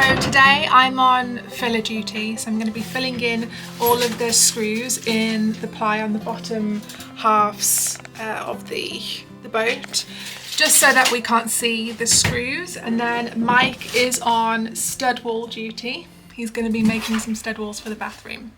So today I'm on filler duty, so I'm going to be filling in all of the screws in the ply on the bottom halves of the boat, just so that we can't see the screws. And then Mike is on stud wall duty. He's going to be making some stud walls for the bathroom.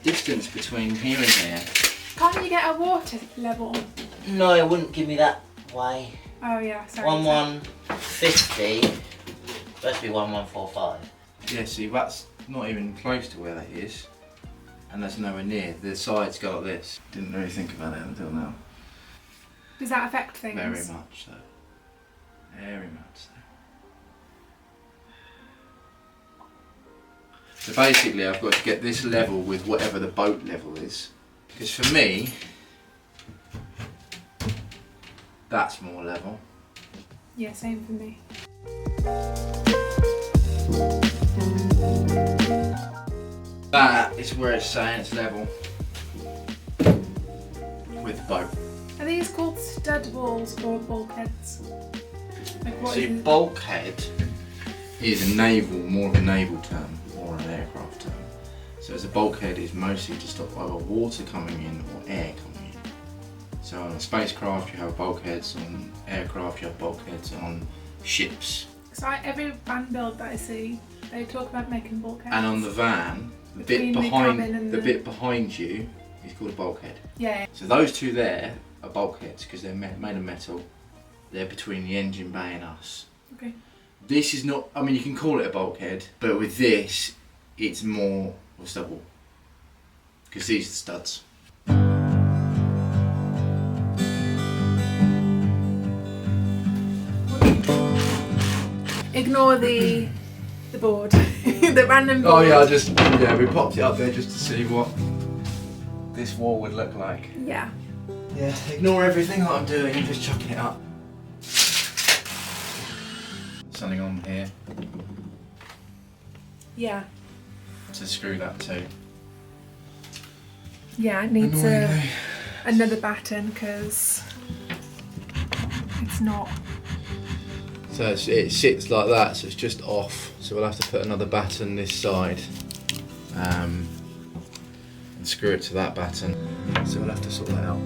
Distance between here and there. Can't you get a water level? No, it wouldn't give me that way. Oh yeah, sorry. 1150. Supposed to be 1145. Yeah, see, that's not even close to where that is, and that's nowhere near. The sides go like this. Didn't really think about it until now. Does that affect things? Very much so. Very much so. So basically I've got to get this level with whatever the boat level is. Because for me, that's more level. Yeah, same for me. That is where it's saying it's level with the boat. Are these called stud walls or bulkheads? Like what See, bulkhead is more of a naval term. Or an aircraft term. So as a bulkhead is mostly to stop either water coming in or air coming in. So on a spacecraft you have bulkheads, on aircraft you have bulkheads, on ships. So every van build that I see, they talk about making bulkheads. And on the van, the bit behind you is called a bulkhead. Yeah. So those two there are bulkheads because they're made of metal. They're between the engine bay and us. Okay. This is not, I mean you can call it a bulkhead, but with this it's more of a stud wall. Because these are the studs. Ignore the board, the random board. Oh yeah, we popped it up there just to see what this wall would look like. Yeah. Yeah, ignore everything that I'm doing and just chucking it up. Something on here Yeah. to screw that to. Yeah, it needs another batten because it's not. So it sits like that, so it's just off. So we'll have to put another batten this side and screw it to that batten. So we'll have to sort that out.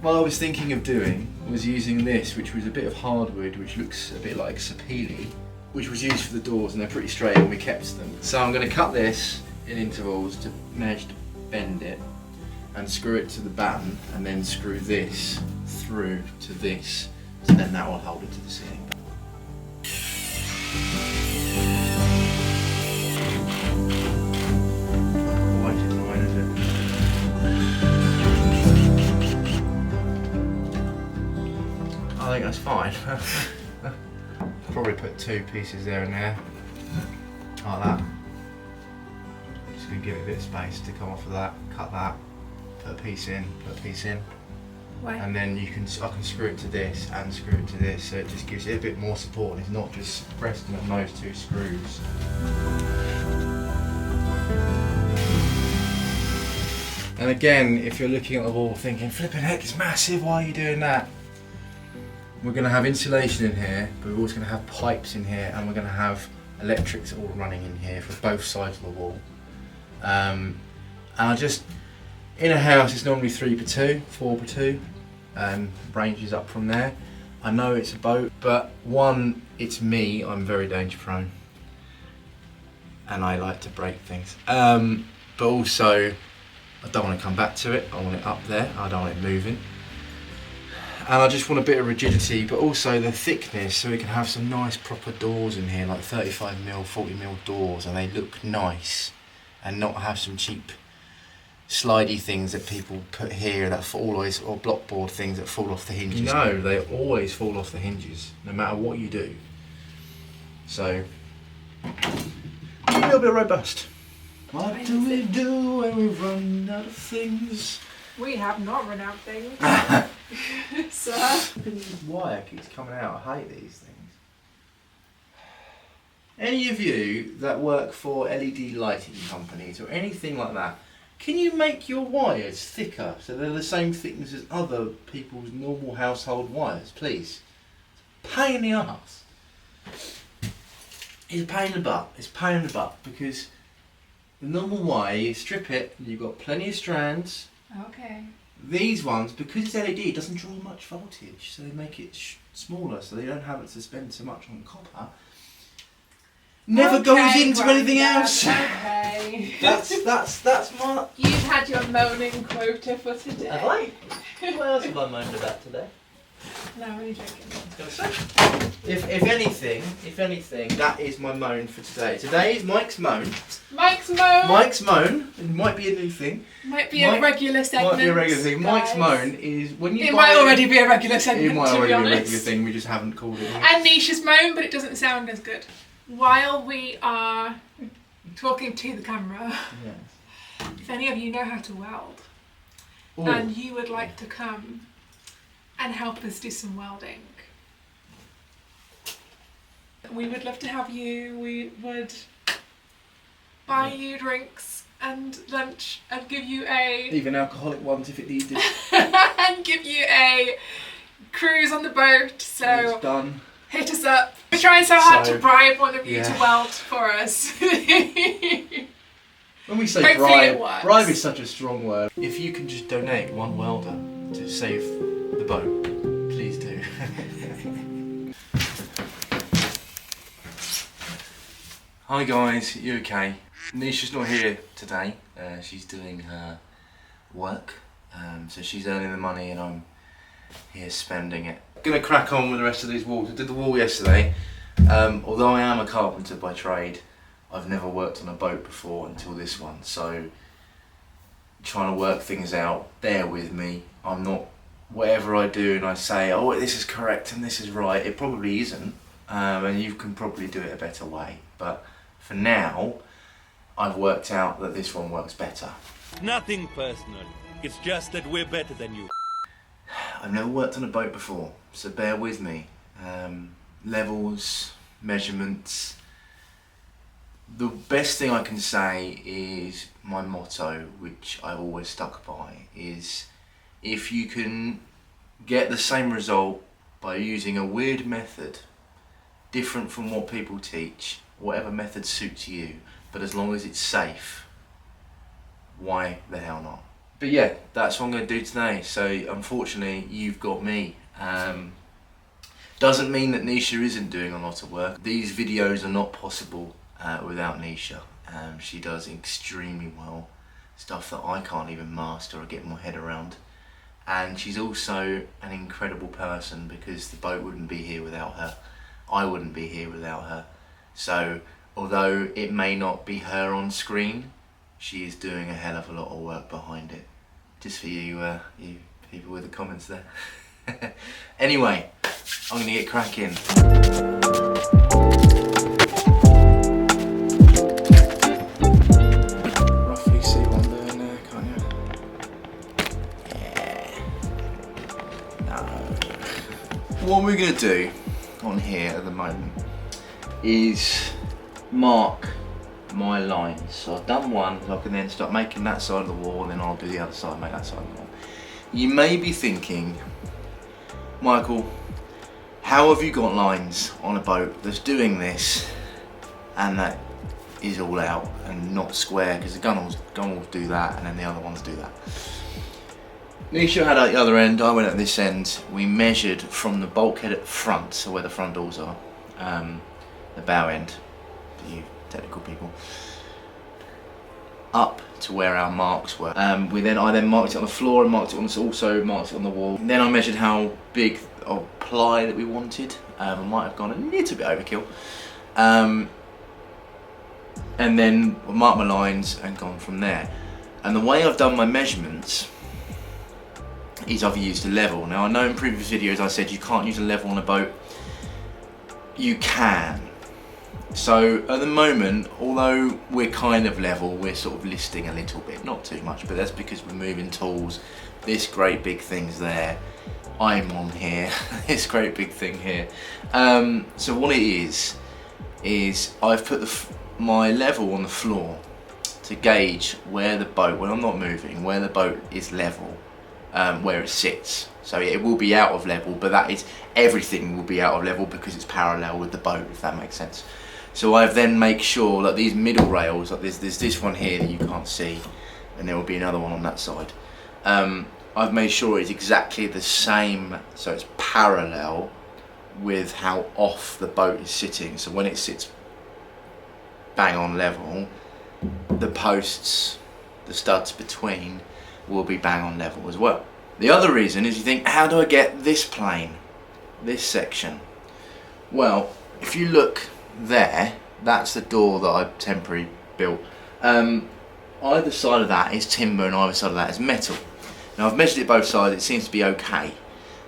What I was thinking of doing was using this, which was a bit of hardwood, which looks a bit like sapele, which was used for the doors, and they're pretty straight and we kept them. So I'm going to cut this in intervals to manage to bend it and screw it to the batten, and then screw this through to this, so then that will hold it to the ceiling. I think that's fine. Probably put two pieces there and there, like that. Just gonna give it a bit of space to come off of that, cut that, put a piece in, put a piece in. Why? And then I can screw it to this and screw it to this, so it just gives it a bit more support and it's not just resting on those two screws. And again, if you're looking at the wall thinking, flipping heck, it's massive, why are you doing that? We're going to have insulation in here, but we're also going to have pipes in here, and we're going to have electrics all running in here for both sides of the wall. And in a house it's normally 3x2, 4x2, ranges up from there. I know it's a boat, but one, it's me, I'm very danger prone. And I like to break things. But also, I don't want to come back to it, I want it up there, I don't want it moving. And I just want a bit of rigidity, but also the thickness, so we can have some nice proper doors in here, like 35mm, 40mm doors, and they look nice, and not have some cheap slidey things that people put here that always, or blockboard things that fall off the hinges. No, they always fall off the hinges, no matter what you do. So, a little bit robust. What do we do when we run out of things? We have not run out of things. So. This wire keeps coming out. I hate these things. Any of you that work for LED lighting companies or anything like that, can you make your wires thicker so they're the same thickness as other people's normal household wires, please? Pain in the arse. It's a pain in the butt. It's a pain in the butt because the normal wire, you strip it, you've got plenty of strands. Okay. These ones, because it's LED, it doesn't draw much voltage, so they make it smaller, so they don't have it to spend so much on copper. Never goes into anything else. Okay. That's my. You've had your moaning quota for today. Have I? What else have I moaned about today? No, I'm only joking. If anything, that is my moan for today. Today is Mike's moan. Mike's moan. Mike's moan. It might be a new thing. Might be a regular segment. Might be a regular thing. Mike's moan is when you. It might already be a regular segment. It might to already be be a honest. regular thing. We just haven't called it. And Nisha's moan, but it doesn't sound as good. While we are talking to the camera, Yes. if any of you know how to weld, Ooh. and you would like to come and help us do some welding, we would love to have you. We would buy you drinks and lunch and give you a Even alcoholic ones if it needed. and give you a cruise on the boat. So It's done. hit us up. We're trying so hard So, to bribe one of you yeah. to weld for us. When we say Hopefully it bribe, works. bribe is such a strong word. If you can just donate one welder to save the boat, please do. Hi guys, you okay? Nisha's not here today. She's doing her work, so she's earning the money and I'm here spending it. Gonna crack on with the rest of these walls. I did the wall yesterday. Although I am a carpenter by trade, I've never worked on a boat before until this one, so trying to work things out, bear with me. I'm not, whatever I do and I say, oh this is correct and this is right, it probably isn't, and you can probably do it a better way, but for now I've worked out that this one works better. Nothing personal, it's just that we're better than you. I've never worked on a boat before, so bear with me. Levels, measurements. The best thing I can say is my motto, which I've always stuck by, is if you can get the same result by using a weird method, different from what people teach, whatever method suits you, but as long as it's safe, why the hell not? But yeah, that's what I'm going to do today. So unfortunately, you've got me. Doesn't mean that Nisha isn't doing a lot of work. These videos are not possible without Nisha. She does extremely well, stuff that I can't even master or get my head around. And she's also an incredible person because the boat wouldn't be here without her. I wouldn't be here without her. So although it may not be her on screen, she is doing a hell of a lot of work behind it. Just for you, you people with the comments there. Anyway, I'm gonna get cracking. Roughly see what I'm doing there, can't you? Yeah. No. What we're gonna do on here at the moment is mark my lines. So I've done one, so I can then start making that side of the wall, and then I'll do the other side, make that side of the wall. You may be thinking, Michael, how have you got lines on a boat that's doing this and that is all out and not square, because the gun will do that and then the other ones do that. Nisha had at the other end, I went at this end. We measured from the bulkhead at the front, so where the front doors are, the bow end, for you technical people, up to where our marks were. I then marked it on the floor and also marked it on the wall. Then I measured how big of ply that we wanted. I might have gone a little bit overkill. And then marked my lines and gone from there. And the way I've done my measurements is I've used a level. Now I know in previous videos I said you can't use a level on a boat. You can. So at the moment, although we're kind of level, we're sort of listing a little bit, not too much, but that's because we're moving tools. This great big thing's there. I'm on here, this great big thing here. So what it is I've put my level on the floor to gauge where the boat, when I'm not moving, where the boat is level, where it sits. So it will be out of level, but that is, everything will be out of level because it's parallel with the boat, if that makes sense. So I've then make sure that these middle rails, like there's this one here that you can't see, and there will be another one on that side. I've made sure it's exactly the same, so it's parallel with how off the boat is sitting. So when it sits bang on level, the posts, the studs between, will be bang on level as well. The other reason is you think, how do I get this plane, this section? Well, if you look there, that's the door that I've temporarily built. Either side of that is timber and either side of that is metal. Now I've measured it both sides, it seems to be okay.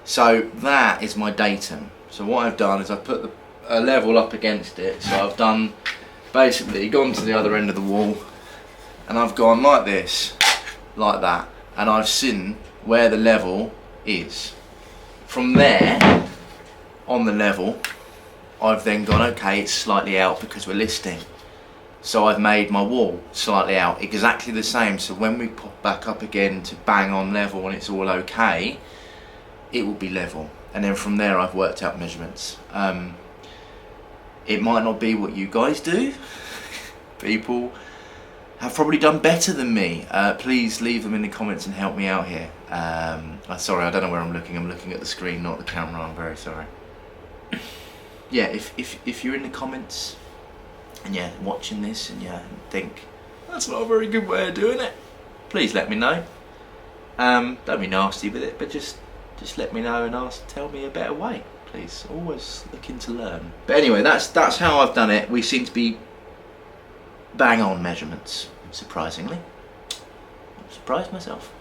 So that is my datum. So what I've done is I've put a level up against it. So I've done, basically gone to the other end of the wall and I've gone like this, like that. And I've seen where the level is. From there, on the level, I've then gone, okay, it's slightly out because we're listing. So I've made my wall slightly out, exactly the same. So when we pop back up again to bang on level and it's all okay, it will be level. And then from there I've worked out measurements. It might not be what you guys do. People have probably done better than me. Please leave them in the comments and help me out here. Sorry, I don't know where I'm looking at the screen, not the camera, I'm very sorry. Yeah, if you're in the comments and you're watching this and you think that's not a very good way of doing it, please let me know. Don't be nasty with it, but just let me know and tell me a better way, please. Always looking to learn. But anyway, that's how I've done it. We seem to be bang on measurements, surprisingly. I'm surprised myself.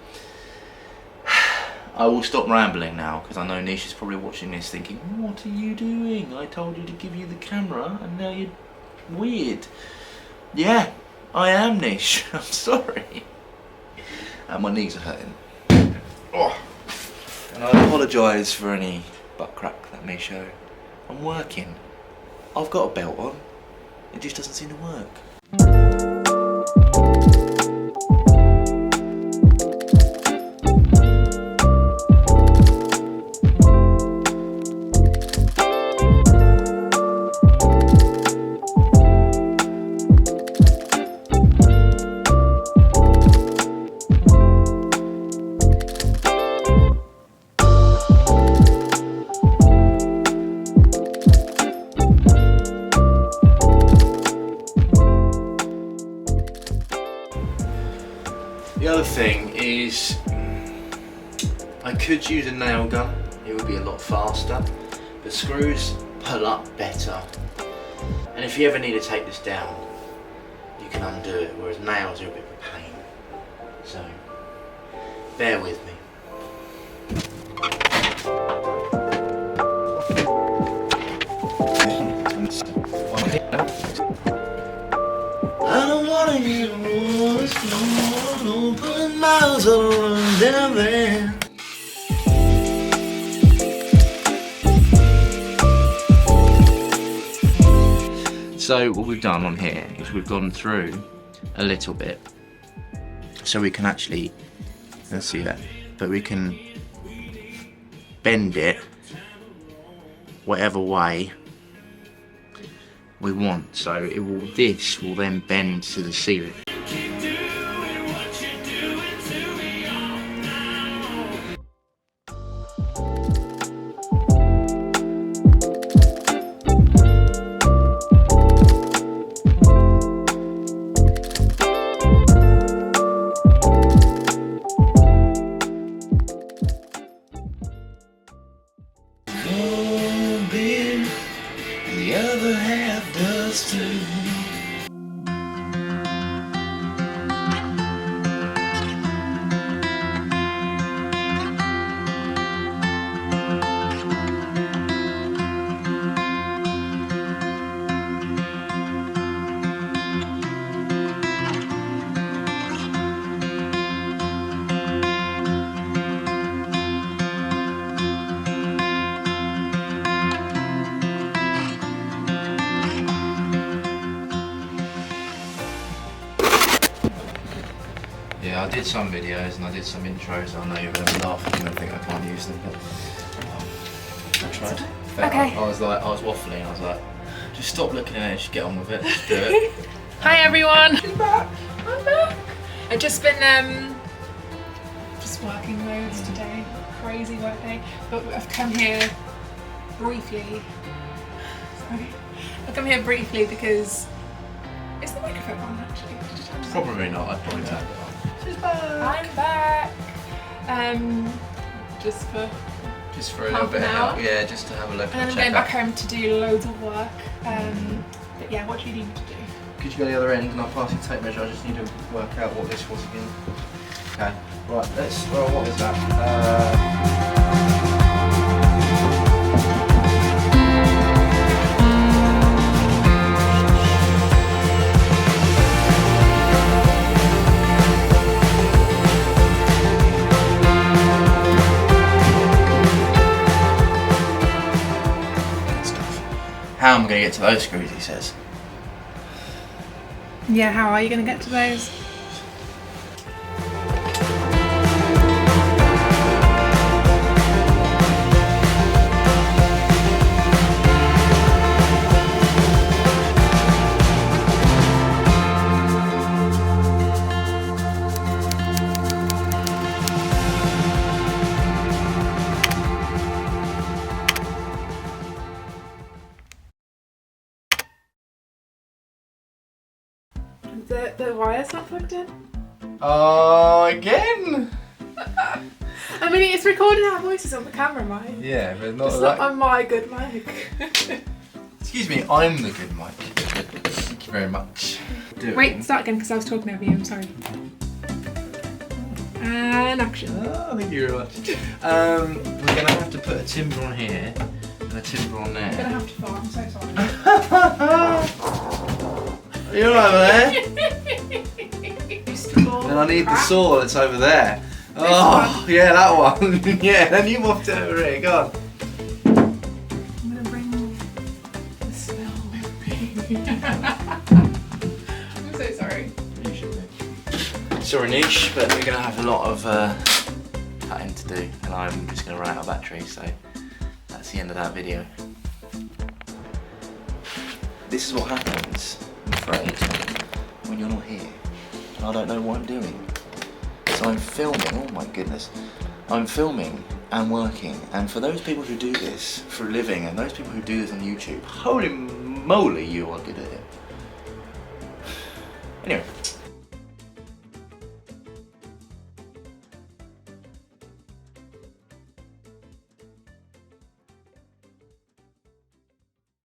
I will stop rambling now because I know Nisha's probably watching this thinking, what are you doing? I told you to give you the camera and now you're weird. Yeah, I am, Nish. I'm sorry. My knees are hurting. Oh. And I apologise for any butt crack that may show. I'm working. I've got a belt on. It just doesn't seem to work. The other thing is, I could use a nail gun, it would be a lot faster, but screws pull up better. And if you ever need to take this down, you can undo it, whereas nails are a bit of a pain. So, bear with me. I don't wanna hear words no more, putting miles around down there. So what we've done on here is we've gone through a little bit, so we can actually, let's see that, but we can bend it whatever way we want, so this will then bend to the ceiling. it's true. Yeah, I did some videos and I did some intros. I know you're going to be laughing and think I can't use them, but I tried. Okay. I was waffling. I was like, just stop looking at it. Just get on with it. Just do it. Hi everyone. I'm back. I've just been just working loads today. Crazy work day. But I've come here briefly. Sorry. I've come here briefly because is the microphone on actually? Probably not. I'd probably tap it on. She's back. I'm back. Just for a little bit of help, yeah, just to have a look. And then I'm going back home to do loads of work. But yeah, what do you need me to do? Could you go to the other end and I'll pass you a tape measure? I just need to work out what this was again. Okay, right, what is that? How am I going to get to those screws, he says. Yeah, how are you going to get to those? The wire's not plugged in? Oh, again? I mean, it's recording our voices on the camera, Mike. Yeah, but not It's not on my good mic. Excuse me, I'm the good mic. Thank you very much. Wait, start again because I was talking over you, I'm sorry. And action. Oh, thank you very much. We're going to have to put a timber on here and a timber on there. I'm going to have to fart, I'm so sorry. Are you alright there? And I need the saw that's over there. Oh, yeah, that one. Yeah, then you mopped it over here, go on. I'm going to bring the smell with me. I'm so sorry. You should be. Sorry, niche, but we're going to have a lot of cutting to do, and I'm just going to run out of battery, so that's the end of that video. This is what happens, I'm afraid, when you're not here, and I don't know what I'm doing. So I'm filming, oh my goodness, I'm filming and working, and for those people who do this for a living, and those people who do this on YouTube, holy moly, you are good at it. Anyway,